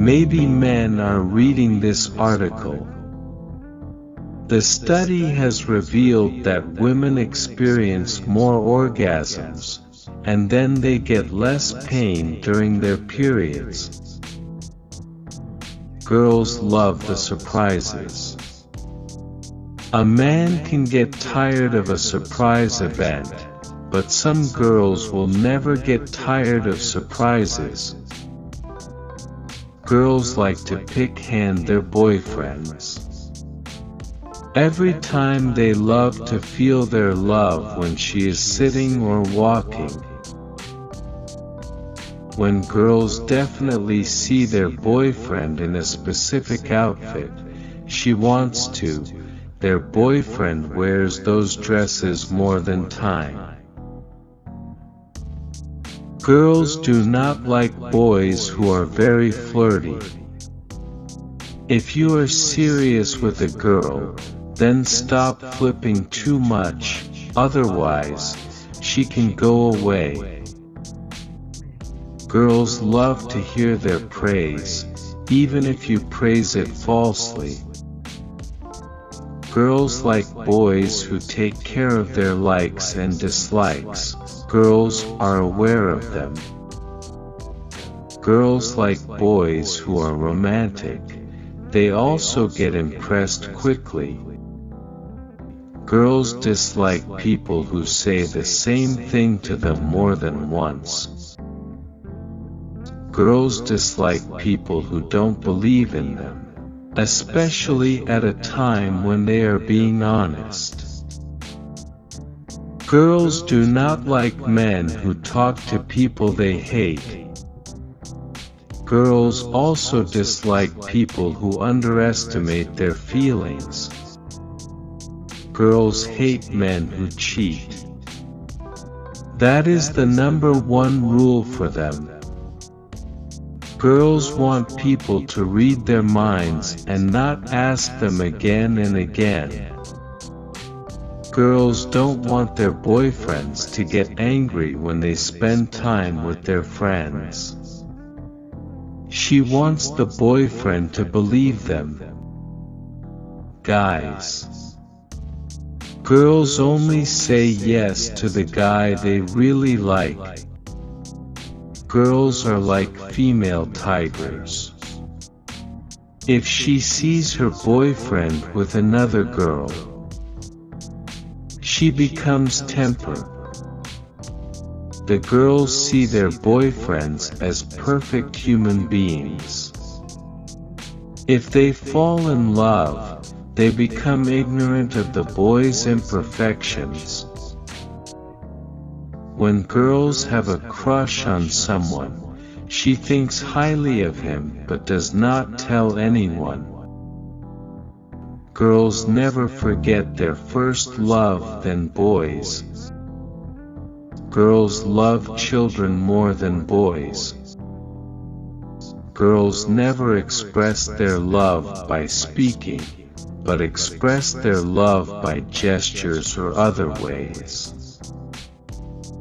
Maybe men are reading this article. The study has revealed that women experience more orgasms, and then they get less pain during their periods. Girls love the surprises. A man can get tired of a surprise event, but some girls will never get tired of surprises. Girls like to pick-hand their boyfriends. Every time they love to feel their love when she is sitting or walking. When girls definitely see their boyfriend in a specific outfit, she wants to. Their boyfriend wears those dresses more than time. Girls do not like boys who are very flirty. If you are serious with a girl, then stop flipping too much, otherwise, she can go away. Girls love to hear their praise, even if you praise it falsely. Girls like boys who take care of their likes and dislikes. Girls are aware of them. Girls like boys who are romantic. They also get impressed quickly. Girls dislike people who say the same thing to them more than once. Girls dislike people who don't believe in them, especially at a time when they are being honest. Girls do not like men who talk to people they hate. Girls also dislike people who underestimate their feelings. Girls hate men who cheat. That is the #1 rule for them. Girls want people to read their minds and not ask them again and again. Girls don't want their boyfriends to get angry when they spend time with their friends. She wants the boyfriend to believe them. Guys. Girls only say yes to the guy they really like. Girls are like female tigers. If she sees her boyfriend with another girl, she becomes tempered. The girls see their boyfriends as perfect human beings. If they fall in love, they become ignorant of the boy's imperfections. When girls have a crush on someone, she thinks highly of him but does not tell anyone. Girls never forget their first love than boys. Girls love children more than boys. Girls never express their love by speaking, but express their love by gestures or other ways.